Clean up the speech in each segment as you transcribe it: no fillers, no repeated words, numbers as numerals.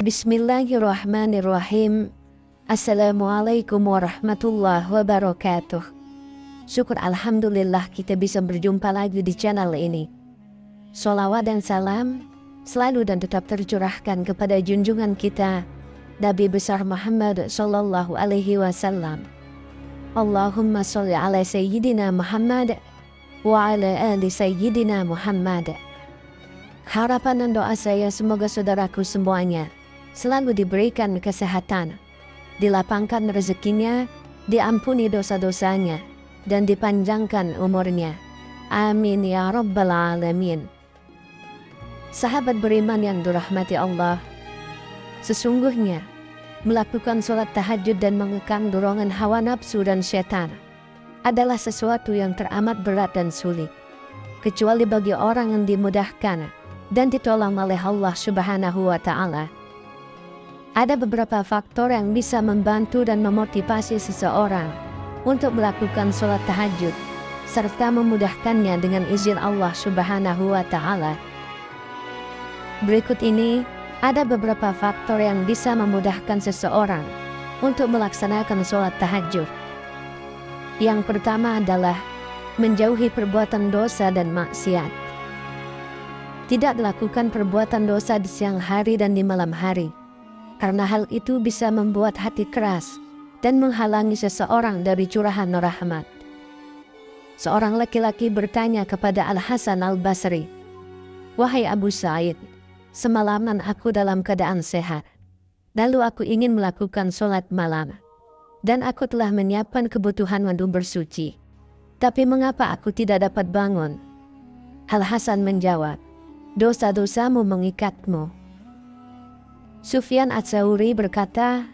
Bismillahirrahmanirrahim. Assalamualaikum warahmatullahi wabarakatuh. Syukur alhamdulillah kita bisa berjumpa lagi di channel ini. Sholawat dan salam selalu dan tetap tercurahkan kepada junjungan kita Nabi besar Muhammad sallallahu alaihi wasallam. Allahumma sholli ala sayyidina Muhammad wa ala ali sayyidina Muhammad. Harapan dan doa saya semoga saudaraku semuanya selalu diberikan kesehatan, dilapangkan rezekinya, diampuni dosa-dosanya, dan dipanjangkan umurnya. Amin ya rabbal alamin. Sahabat beriman yang dirahmati Allah, sesungguhnya melakukan sholat tahajud dan mengekang dorongan hawa nafsu dan syaitan adalah sesuatu yang teramat berat dan sulit, kecuali bagi orang yang dimudahkan dan ditolong oleh Allah Subhanahu wa Ta'ala. Ada beberapa faktor yang bisa membantu dan memotivasi seseorang untuk melakukan sholat tahajud serta memudahkannya dengan izin Allah Subhanahu wa Ta'ala. Berikut ini ada beberapa faktor yang bisa memudahkan seseorang untuk melaksanakan sholat tahajud. Yang pertama adalah menjauhi perbuatan dosa dan maksiat. Tidak melakukan perbuatan dosa di siang hari dan di malam hari, karena hal itu bisa membuat hati keras dan menghalangi seseorang dari curahan rahmat. Seorang laki-laki bertanya kepada Al-Hasan Al-Basri, "Wahai Abu Sa'id, semalaman aku dalam keadaan sehat, lalu aku ingin melakukan sholat malam, dan aku telah menyiapkan kebutuhan untuk bersuci. Tapi mengapa aku tidak dapat bangun?" Al-Hasan menjawab, "Dosa-dosamu mengikatmu." Sufyan Ats-Tsauri berkata,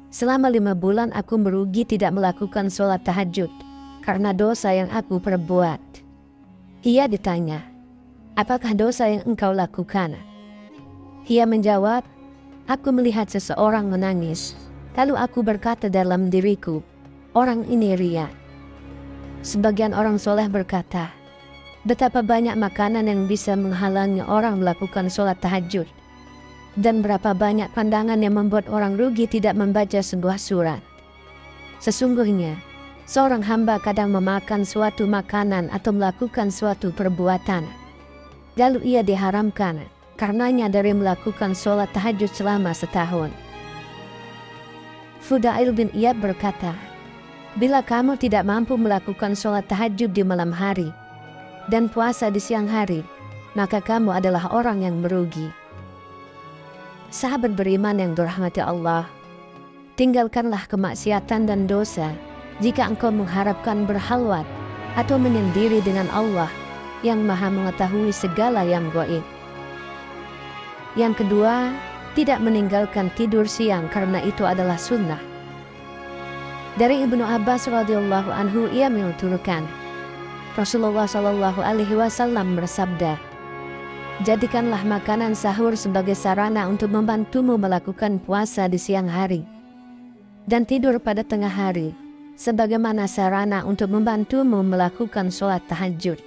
"Selama 5 bulan aku merugi tidak melakukan sholat tahajud karena dosa yang aku perbuat." Ia ditanya, "Apakah dosa yang engkau lakukan?" Ia menjawab, "Aku melihat seseorang menangis, lalu aku berkata dalam diriku, orang ini ria." Sebagian orang soleh berkata, betapa banyak makanan yang bisa menghalangi orang melakukan sholat tahajud, dan berapa banyak pandangan yang membuat orang rugi tidak membaca sebuah surat. Sesungguhnya, seorang hamba kadang memakan suatu makanan atau melakukan suatu perbuatan, lalu ia diharamkan karenanya dari melakukan sholat tahajud selama setahun. Fudail bin Iyad berkata, "Bila kamu tidak mampu melakukan sholat tahajud di malam hari dan puasa di siang hari, maka kamu adalah orang yang merugi." Sahabat beriman yang dirahmati Allah, tinggalkanlah kemaksiatan dan dosa jika engkau mengharapkan berhalwat atau menyendiri dengan Allah yang Maha mengetahui segala yang gaib. Yang kedua, tidak meninggalkan tidur siang karena itu adalah sunnah. Dari Ibnu Abbas radhiyallahu anhu ia menuturkan, Rasulullah sallallahu alaihi wasallam bersabda, "Jadikanlah makanan sahur sebagai sarana untuk membantumu melakukan puasa di siang hari, dan tidur pada tengah hari sebagaimana sarana untuk membantumu melakukan sholat tahajud."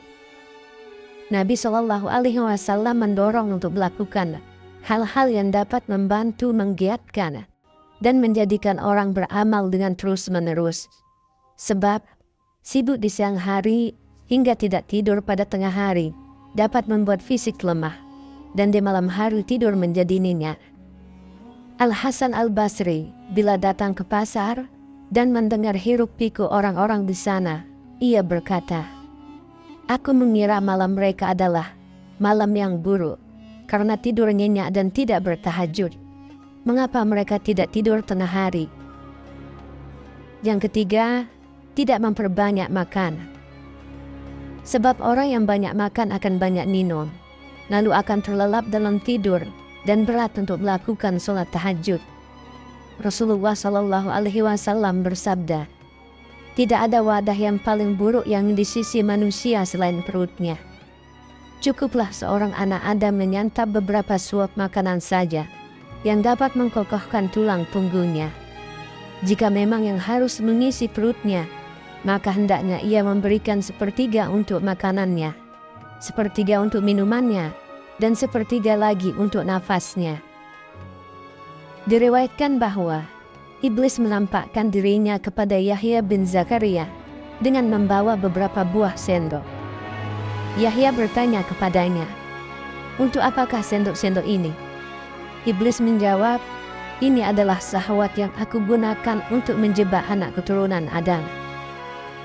Nabi Shallallahu Alaihi Wasallam mendorong untuk melakukan hal-hal yang dapat membantu menggiatkan dan menjadikan orang beramal dengan terus-menerus. Sebab sibuk di siang hari hingga tidak tidur pada tengah hari dapat membuat fisik lemah, dan di malam hari tidur menjadi nyenyak. Al-Hasan Al-Basri bila datang ke pasar dan mendengar hiruk-pikuk orang-orang di sana, ia berkata, "Aku mengira malam mereka adalah malam yang buruk, karena tidur nyenyak dan tidak bertahajud. Mengapa mereka tidak tidur tengah hari?" Yang ketiga, tidak memperbanyak makan. Sebab orang yang banyak makan akan banyak minum, lalu akan terlelap dalam tidur dan berat untuk melakukan sholat tahajud. Rasulullah Shallallahu Alaihi Wasallam bersabda, "Tidak ada wadah yang paling buruk yang di sisi manusia selain perutnya. Cukuplah seorang anak Adam menyantap beberapa suap makanan saja yang dapat mengkokohkan tulang punggungnya. Jika memang yang harus mengisi perutnya, maka hendaknya ia memberikan sepertiga untuk makanannya, sepertiga untuk minumannya, dan sepertiga lagi untuk nafasnya. Diriwayatkan bahwa iblis menampakkan dirinya kepada Yahya bin Zakaria dengan membawa beberapa buah sendok. Yahya bertanya kepadanya, "Untuk apakah sendok-sendok ini?" Iblis menjawab, "Ini adalah syahwat yang aku gunakan untuk menjebak anak keturunan Adam."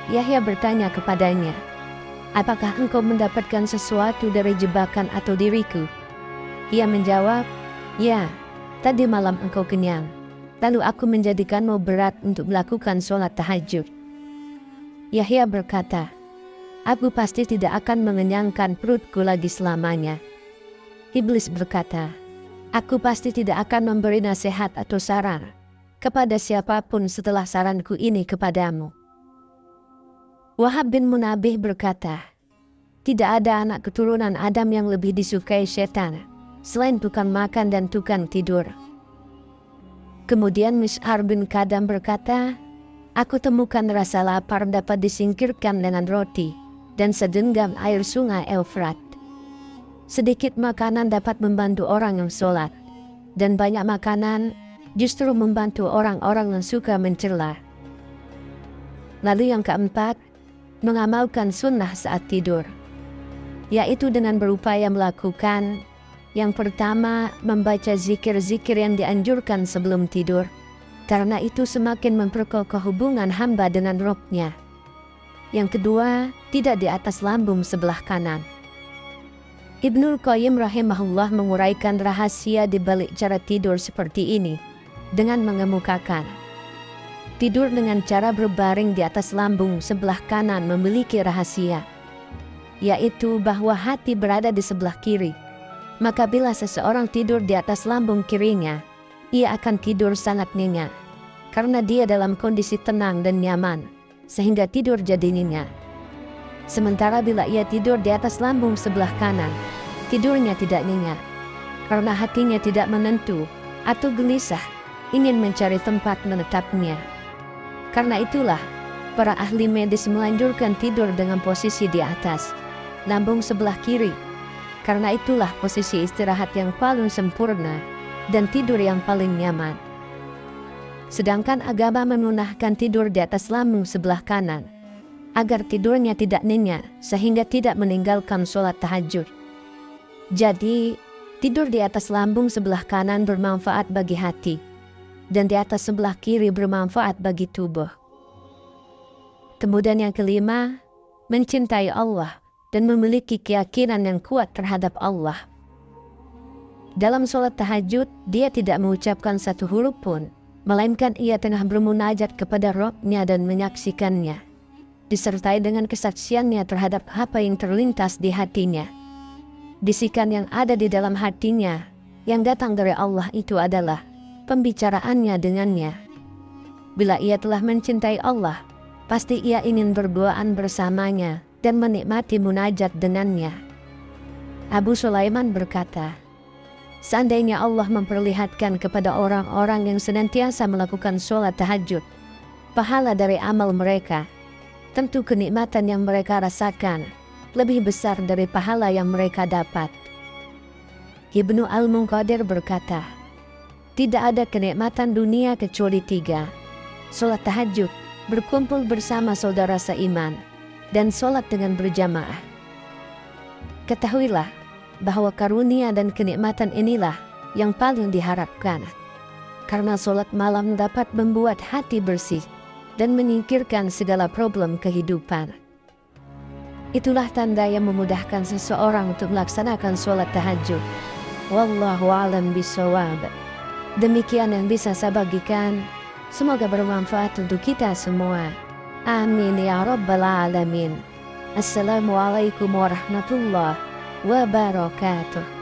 Yahya bertanya kepadanya, "Apakah engkau mendapatkan sesuatu dari jebakan atau diriku?" Ia menjawab, "Ya, tadi malam engkau kenyang, lalu aku menjadikanmu berat untuk melakukan sholat tahajud." Yahya berkata, "Aku pasti tidak akan mengenyangkan perutku lagi selamanya." Iblis berkata, "Aku pasti tidak akan memberi nasihat atau saran kepada siapapun setelah saranku ini kepadamu." Wahab bin Munabih berkata, "Tidak ada anak keturunan Adam yang lebih disukai setan selain tukang makan dan tukang tidur." Kemudian Mish'ar bin Kadam berkata, "Aku temukan rasa lapar dapat disingkirkan dengan roti dan segenggam air sungai Eufrat. Sedikit makanan dapat membantu orang yang sholat, dan banyak makanan justru membantu orang-orang yang suka mencela." Lalu yang keempat, mengamalkan sunnah saat tidur, yaitu dengan berupaya melakukan yang pertama, membaca zikir-zikir yang dianjurkan sebelum tidur, karena itu semakin memperkokoh hubungan hamba dengan Rabb-Nya. Yang kedua, tidak di atas lambung sebelah kanan. Ibnul Qayyim rahimahullah menguraikan rahasia di balik cara tidur seperti ini dengan mengemukakan, tidur dengan cara berbaring di atas lambung sebelah kanan memiliki rahasia, yaitu bahwa hati berada di sebelah kiri. Maka bila seseorang tidur di atas lambung kirinya, ia akan tidur sangat nyenyak, karena dia dalam kondisi tenang dan nyaman, sehingga tidur jadi nyenyak. Sementara bila ia tidur di atas lambung sebelah kanan, tidurnya tidak nyenyak, karena hatinya tidak menentu atau gelisah, ingin mencari tempat menetapnya. Karena itulah, para ahli medis menganjurkan tidur dengan posisi di atas lambung sebelah kiri. Karena itulah posisi istirahat yang paling sempurna dan tidur yang paling nyaman. Sedangkan agama menunahkan tidur di atas lambung sebelah kanan, agar tidurnya tidak nyenyak sehingga tidak meninggalkan sholat tahajud. Jadi, tidur di atas lambung sebelah kanan bermanfaat bagi hati, dan di atas sebelah kiri bermanfaat bagi tubuh. Kemudian yang kelima, mencintai Allah dan memiliki keyakinan yang kuat terhadap Allah. Dalam sholat tahajud, dia tidak mengucapkan satu huruf pun, melainkan ia tengah bermunajat kepada Rabb-Nya dan menyaksikannya, disertai dengan kesaksiannya terhadap apa yang terlintas di hatinya. Bisikan yang ada di dalam hatinya, yang datang dari Allah itu adalah pembicaraannya dengannya. Bila ia telah mencintai Allah, pasti ia ingin berduaan bersamanya dan menikmati munajat dengannya. Abu Sulaiman berkata, seandainya Allah memperlihatkan kepada orang-orang yang senantiasa melakukan sholat tahajud pahala dari amal mereka, tentu kenikmatan yang mereka rasakan lebih besar dari pahala yang mereka dapat. Ibnu Al-Munqadir berkata, tidak ada kenikmatan dunia kecuali 3: sholat tahajud, berkumpul bersama saudara seiman, dan sholat dengan berjamaah. Ketahuilah bahwa karunia dan kenikmatan inilah yang paling diharapkan, karena sholat malam dapat membuat hati bersih dan menyingkirkan segala problem kehidupan. Itulah tanda yang memudahkan seseorang untuk melaksanakan sholat tahajud. Wallahu a'lam bishawab. Demikian yang bisa saya bagikan. Semoga bermanfaat untuk kita semua. Amin ya rabbal alamin. Assalamualaikum warahmatullahi wabarakatuh.